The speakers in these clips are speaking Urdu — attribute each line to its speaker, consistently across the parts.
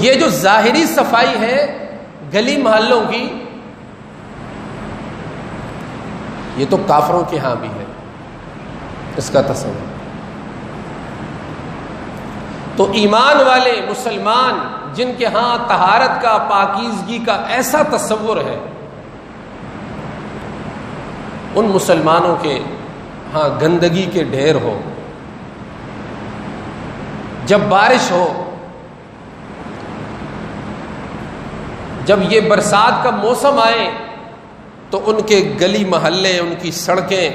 Speaker 1: یہ جو ظاہری صفائی ہے گلی محلوں کی، یہ تو کافروں کے ہاں بھی ہے اس کا تصور۔ تو ایمان والے مسلمان جن کے ہاں طہارت کا، پاکیزگی کا ایسا تصور ہے، ان مسلمانوں کے ہاں گندگی کے ڈھیر ہو۔ جب بارش ہو، جب یہ برسات کا موسم آئے تو ان کے گلی محلے، ان کی سڑکیں،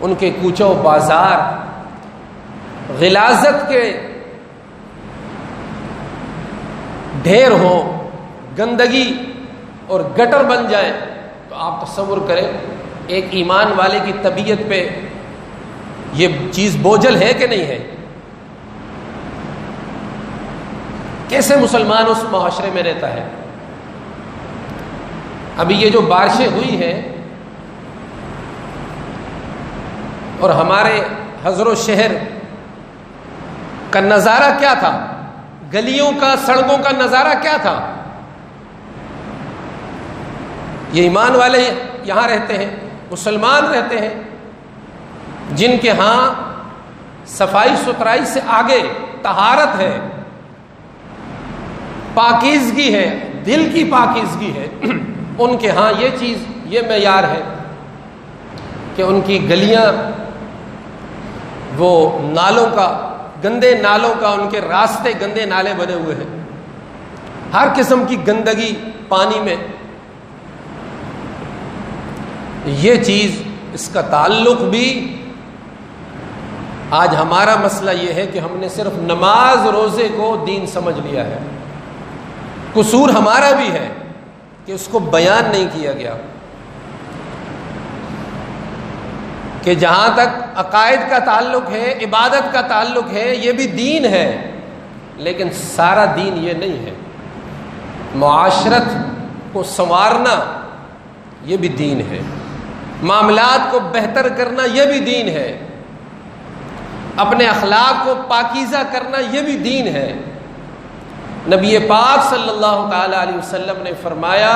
Speaker 1: ان کے کوچے و بازار غلاظت کے ڈھیر ہو، گندگی اور گٹر بن جائیں، تو آپ تصور کریں ایک ایمان والے کی طبیعت پہ یہ چیز بوجھل ہے کہ نہیں ہے؟ کیسے مسلمان اس معاشرے میں رہتا ہے؟ ابھی یہ جو بارشیں ہوئی ہیں اور ہمارے حضر و شہر کا نظارہ کیا تھا، گلیوں کا، سڑکوں کا نظارہ کیا تھا؟ یہ ایمان والے یہاں رہتے ہیں، مسلمان رہتے ہیں، جن کے ہاں صفائی ستھرائی سے آگے طہارت ہے، پاکیزگی ہے، دل کی پاکیزگی ہے، ان کے ہاں یہ چیز، یہ معیار ہے کہ ان کی گلیاں وہ نالوں کا، گندے نالوں کا، ان کے راستے گندے نالے بنے ہوئے ہیں، ہر قسم کی گندگی پانی میں۔ یہ چیز، اس کا تعلق بھی آج ہمارا مسئلہ یہ ہے کہ ہم نے صرف نماز روزے کو دین سمجھ لیا ہے۔ قصور ہمارا بھی ہے کہ اس کو بیان نہیں کیا گیا، کہ جہاں تک عقائد کا تعلق ہے، عبادت کا تعلق ہے، یہ بھی دین ہے، لیکن سارا دین یہ نہیں ہے۔ معاشرت کو سنوارنا یہ بھی دین ہے، معاملات کو بہتر کرنا یہ بھی دین ہے، اپنے اخلاق کو پاکیزہ کرنا یہ بھی دین ہے۔ نبی پاک صلی اللہ تعالی علیہ وسلم نے فرمایا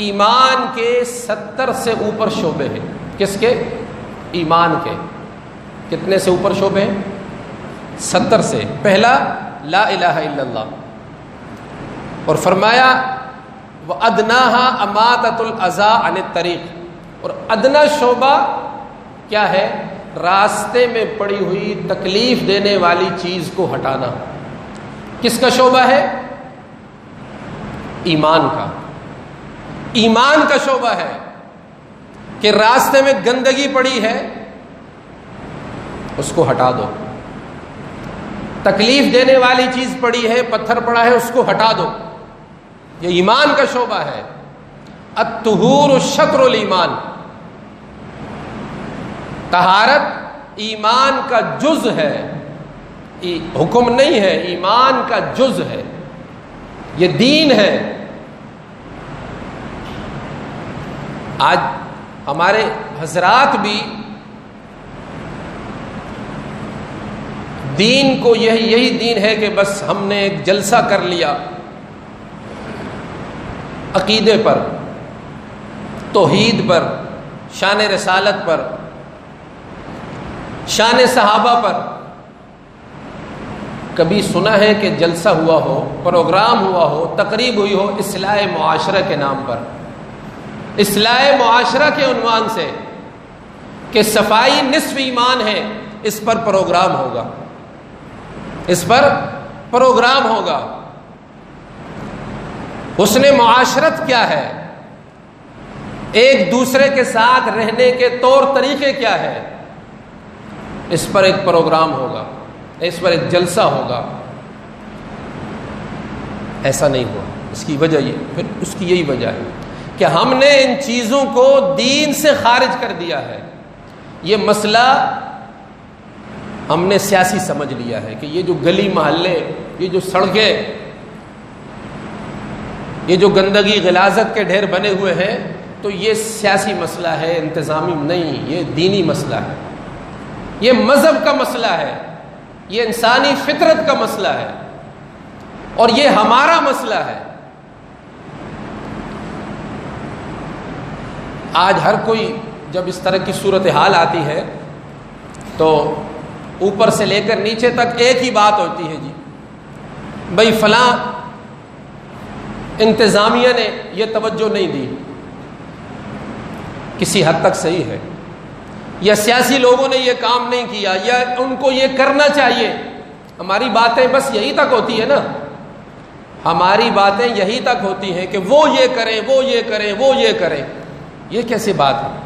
Speaker 1: ایمان کے 70 سے اوپر شعبے ہیں۔ کس کے؟ ایمان کے۔ کتنے سے اوپر شعبے ہیں؟ 70 سے۔ پہلا لا الہ الا اللہ، اور فرمایا وَأَدْنَاهَا أَمَاتَةُ الْأَذَىٰ عَنِ الطَّرِيقِ، اور ادنا شعبہ کیا ہے؟ راستے میں پڑی ہوئی تکلیف دینے والی چیز کو ہٹانا۔ کس کا شعبہ ہے؟ ایمان کا۔ ایمان کا شعبہ ہے کہ راستے میں گندگی پڑی ہے اس کو ہٹا دو، تکلیف دینے والی چیز پڑی ہے، پتھر پڑا ہے، اس کو ہٹا دو۔ یہ ایمان کا شعبہ ہے۔ الطہور شطر الایمان، طہارت ایمان کا جز ہے، حکم نہیں ہے، ایمان کا جز ہے، یہ دین ہے۔ آج ہمارے حضرات بھی دین کو یہی دین ہے کہ بس ہم نے ایک جلسہ کر لیا عقیدے پر، توحید پر، شان رسالت پر، شان صحابہ پر۔ کبھی سنا ہے کہ جلسہ ہوا ہو، پروگرام ہوا ہو، تقریب ہوئی ہو اصلاح معاشرہ کے نام پر، اصلاح معاشرہ کے عنوان سے کہ صفائی نصف ایمان ہے، اس پر پروگرام ہوگا، اس پر پروگرام ہوگا۔ حسن معاشرت کیا ہے؟ ایک دوسرے کے ساتھ رہنے کے طور طریقے کیا ہے؟ اس پر ایک پروگرام ہوگا، اس پر ایک جلسہ ہوگا۔ ایسا نہیں ہوا۔ اس کی وجہ یہ، پھر اس کی یہی وجہ ہے کہ ہم نے ان چیزوں کو دین سے خارج کر دیا ہے۔ یہ مسئلہ ہم نے سیاسی سمجھ لیا ہے کہ یہ جو گلی محلے، یہ جو سڑکیں، یہ جو گندگی غلاظت کے ڈھیر بنے ہوئے ہیں، تو یہ سیاسی مسئلہ ہے، انتظامی نہیں، یہ دینی مسئلہ ہے، یہ مذہب کا مسئلہ ہے، یہ انسانی فطرت کا مسئلہ ہے۔ اور یہ ہمارا مسئلہ ہے۔ آج ہر کوئی جب اس طرح کی صورتحال آتی ہے تو اوپر سے لے کر نیچے تک ایک ہی بات ہوتی ہے، جی بھائی فلاں انتظامیہ نے یہ توجہ نہیں دی، کسی حد تک صحیح ہے، یا سیاسی لوگوں نے یہ کام نہیں کیا، یا ان کو یہ کرنا چاہیے۔ ہماری باتیں بس یہی تک ہوتی ہے نا، ہماری باتیں یہی تک ہوتی ہیں کہ وہ یہ کریں، وہ یہ کریں، وہ یہ کریں۔ یہ کیسی بات ہے؟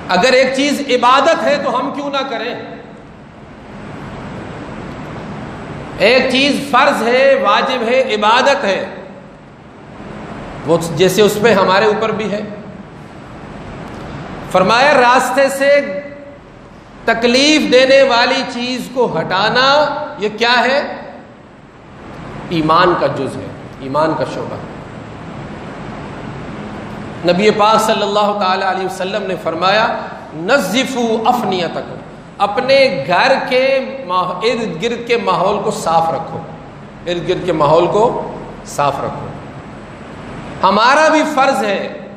Speaker 1: اگر ایک چیز عبادت ہے تو ہم کیوں نہ کریں؟ ایک چیز فرض ہے، واجب ہے، عبادت ہے، وہ جیسے اس پہ ہمارے اوپر بھی ہے۔ فرمایا راستے سے تکلیف دینے والی چیز کو ہٹانا یہ کیا ہے؟ ایمان کا جز ہے، ایمان کا شعبہ۔ نبی پاک صلی اللہ تعالی علیہ وسلم نے فرمایا نظفوا افنیتکم، اپنے گھر کے ارد گرد کے ماحول کو صاف رکھو، ارد گرد کے ماحول کو صاف رکھو۔ ہمارا بھی فرض ہے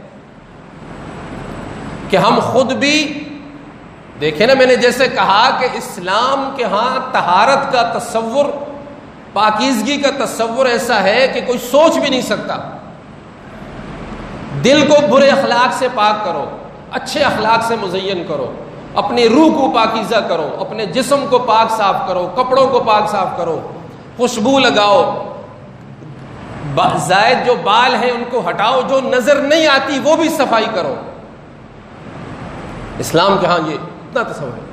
Speaker 1: کہ ہم خود بھی دیکھیں نا، میں نے جیسے کہا کہ اسلام کے ہاں طہارت کا تصور، پاکیزگی کا تصور ایسا ہے کہ کوئی سوچ بھی نہیں سکتا۔ دل کو برے اخلاق سے پاک کرو، اچھے اخلاق سے مزین کرو، اپنی روح کو پاکیزہ کرو، اپنے جسم کو پاک صاف کرو، کپڑوں کو پاک صاف کرو، خوشبو لگاؤ، زائد جو بال ہیں ان کو ہٹاؤ، جو نظر نہیں آتی وہ بھی صفائی کرو۔ اسلام کے ہاں یہ اتنا تصور ہے۔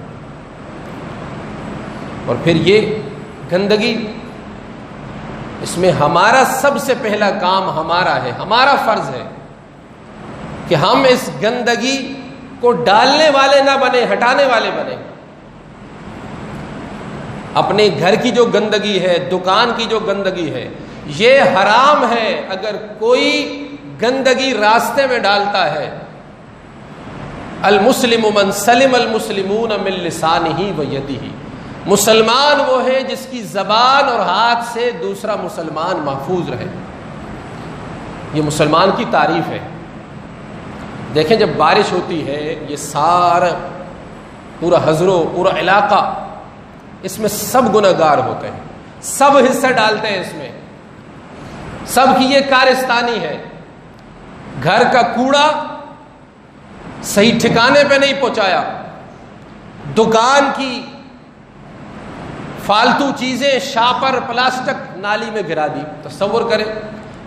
Speaker 1: اور پھر یہ گندگی، اس میں ہمارا سب سے پہلا کام ہمارا ہے، ہمارا فرض ہے کہ ہم اس گندگی کو ڈالنے والے نہ بنے، ہٹانے والے بنے۔ اپنے گھر کی جو گندگی ہے، دکان کی جو گندگی ہے، یہ حرام ہے۔ اگر کوئی گندگی راستے میں ڈالتا ہے، المسلم من سلم المسلمون من لسانہ و یدہ، مسلمان وہ ہے جس کی زبان اور ہاتھ سے دوسرا مسلمان محفوظ رہے۔ یہ مسلمان کی تعریف ہے۔ دیکھیں جب بارش ہوتی ہے، یہ سارا پورا حضرو، پورا علاقہ، اس میں سب گنہگار ہوتے ہیں، سب حصہ ڈالتے ہیں اس میں، سب کی یہ کارستانی ہے۔ گھر کا کوڑا صحیح ٹھکانے پہ نہیں پہنچایا، دکان کی فالتو چیزیں، شاپر، پلاسٹک نالی میں گرا دی۔ تصور کریں،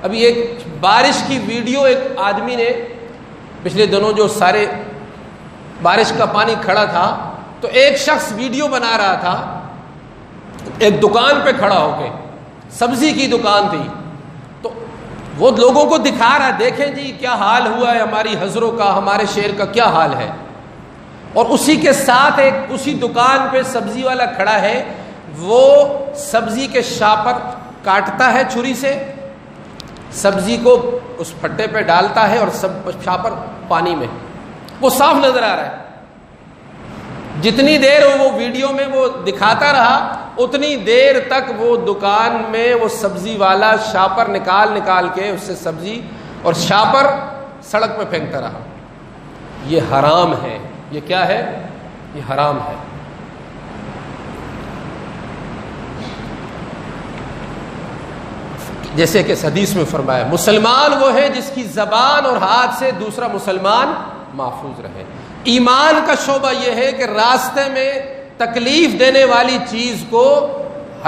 Speaker 1: ابھی ایک بارش کی ویڈیو ایک آدمی نے پچھلے دنوں، جو سارے بارش کا پانی کھڑا تھا، تو ایک شخص ویڈیو بنا رہا تھا ایک دکان پہ کھڑا ہو کے، سبزی کی دکان تھی، تو وہ لوگوں کو دکھا رہا، دیکھیں جی کیا حال ہوا ہے ہماری حضروں کا، ہمارے شہر کا کیا حال ہے۔ اور اسی کے ساتھ ایک اسی دکان پہ سبزی والا کھڑا ہے، وہ سبزی کے شاپر کاٹتا ہے چھری سے، سبزی کو اس پھٹے پہ ڈالتا ہے اور سب شاپر پانی میں، وہ صاف نظر آ رہا ہے۔ جتنی دیر وہ ویڈیو میں وہ دکھاتا رہا، اتنی دیر تک وہ دکان میں وہ سبزی والا شاپر نکال کے اس سے سبزی اور شاپر سڑک پہ پھینکتا رہا۔ یہ حرام ہے۔ یہ کیا ہے؟ یہ حرام ہے۔ جیسے کہ حدیث میں فرمایا، مسلمان وہ ہے جس کی زبان اور ہاتھ سے دوسرا مسلمان محفوظ رہے۔ ایمان کا شعبہ یہ ہے کہ راستے میں تکلیف دینے والی چیز کو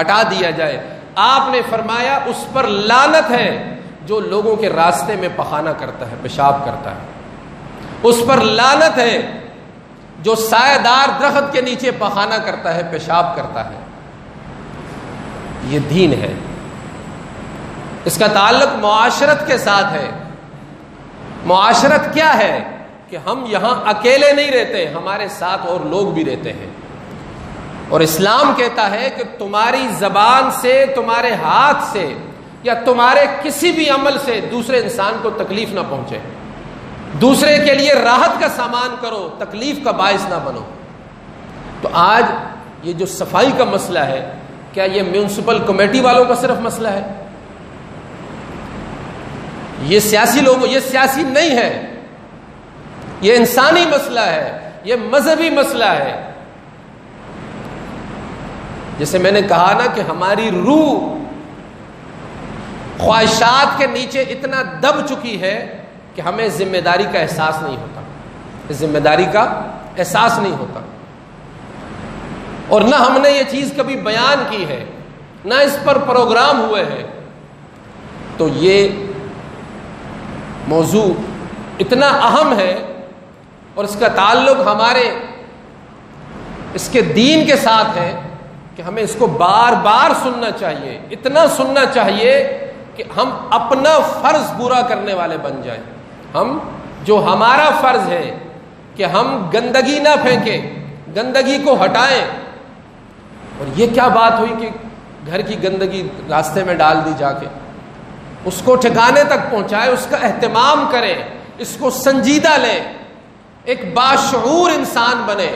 Speaker 1: ہٹا دیا جائے۔ آپ نے فرمایا اس پر لعنت ہے جو لوگوں کے راستے میں پخانہ کرتا ہے، پیشاب کرتا ہے۔ اس پر لعنت ہے جو سایہ دار درخت کے نیچے پخانہ کرتا ہے، پیشاب کرتا ہے۔ یہ دین ہے۔ اس کا تعلق معاشرت کے ساتھ ہے۔ معاشرت کیا ہے؟ کہ ہم یہاں اکیلے نہیں رہتے، ہمارے ساتھ اور لوگ بھی رہتے ہیں۔ اور اسلام کہتا ہے کہ تمہاری زبان سے، تمہارے ہاتھ سے یا تمہارے کسی بھی عمل سے دوسرے انسان کو تکلیف نہ پہنچے، دوسرے کے لیے راحت کا سامان کرو، تکلیف کا باعث نہ بنو۔ تو آج یہ جو صفائی کا مسئلہ ہے کہ کیا یہ میونسپل کمیٹی والوں کا صرف مسئلہ ہے؟ یہ سیاسی لوگوں، یہ سیاسی نہیں ہے، یہ انسانی مسئلہ ہے، یہ مذہبی مسئلہ ہے. جیسے میں نے کہا نا کہ ہماری روح خواہشات کے نیچے اتنا دب چکی ہے کہ ہمیں ذمہ داری کا احساس نہیں ہوتا، ذمہ داری کا احساس نہیں ہوتا. اور نہ ہم نے یہ چیز کبھی بیان کی ہے، نہ اس پر پروگرام ہوئے ہیں. تو یہ موضوع اتنا اہم ہے اور اس کا تعلق ہمارے اس کے دین کے ساتھ ہے کہ ہمیں اس کو بار بار سننا چاہیے، اتنا سننا چاہیے کہ ہم اپنا فرض پورا کرنے والے بن جائیں. ہم جو ہمارا فرض ہے کہ ہم گندگی نہ پھینکیں، گندگی کو ہٹائیں. اور یہ کیا بات ہوئی کہ گھر کی گندگی راستے میں ڈال دی جا کے، اس کو ٹھکانے تک پہنچائے، اس کا اہتمام کریں، اس کو سنجیدہ لیں، ایک باشعور انسان بنے،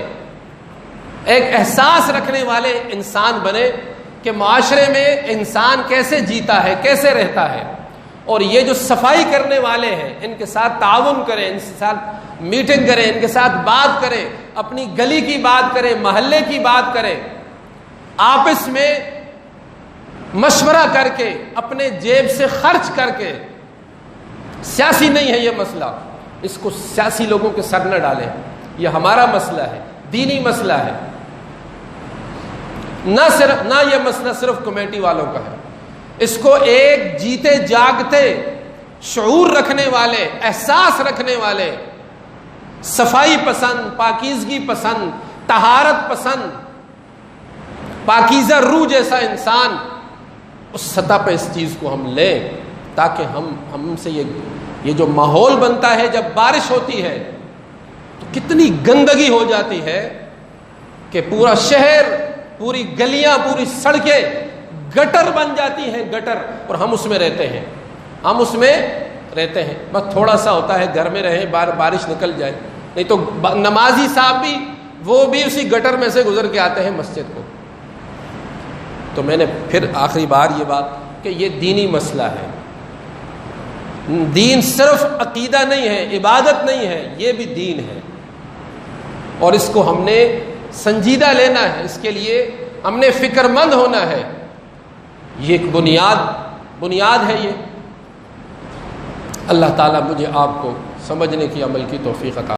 Speaker 1: ایک احساس رکھنے والے انسان بنے کہ معاشرے میں انسان کیسے جیتا ہے، کیسے رہتا ہے. اور یہ جو صفائی کرنے والے ہیں ان کے ساتھ تعاون کریں، ان کے ساتھ میٹنگ کریں، ان کے ساتھ بات کریں، اپنی گلی کی بات کریں، محلے کی بات کریں، آپس میں مشورہ کر کے، اپنے جیب سے خرچ کر کے. سیاسی نہیں ہے یہ مسئلہ، اس کو سیاسی لوگوں کے سر نہ ڈالیں. یہ ہمارا مسئلہ ہے، دینی مسئلہ ہے. نہ یہ مسئلہ صرف کمیٹی والوں کا ہے، اس کو ایک جیتے جاگتے شعور رکھنے والے، احساس رکھنے والے، صفائی پسند، پاکیزگی پسند، طہارت پسند، پاکیزہ روح جیسا انسان، اس سطح پہ اس چیز کو ہم لیں تاکہ ہم سے یہ جو ماحول بنتا ہے جب بارش ہوتی ہے تو کتنی گندگی ہو جاتی ہے کہ پورا شہر، پوری گلیاں، پوری سڑکیں گٹر بن جاتی ہیں، گٹر. اور ہم اس میں رہتے ہیں، ہم اس میں رہتے ہیں. بس تھوڑا سا ہوتا ہے گھر میں رہیں، بارش نکل جائے، نہیں تو نمازی صاحب بھی وہ بھی اسی گٹر میں سے گزر کے آتے ہیں مسجد کو. تو میں نے پھر آخری بار یہ بات کہ یہ دینی مسئلہ ہے. دین صرف عقیدہ نہیں ہے، عبادت نہیں ہے، یہ بھی دین ہے. اور اس کو ہم نے سنجیدہ لینا ہے، اس کے لیے ہم نے فکر مند ہونا ہے. یہ ایک بنیاد ہے. یہ اللہ تعالیٰ مجھے آپ کو سمجھنے کی، عمل کی توفیق عطا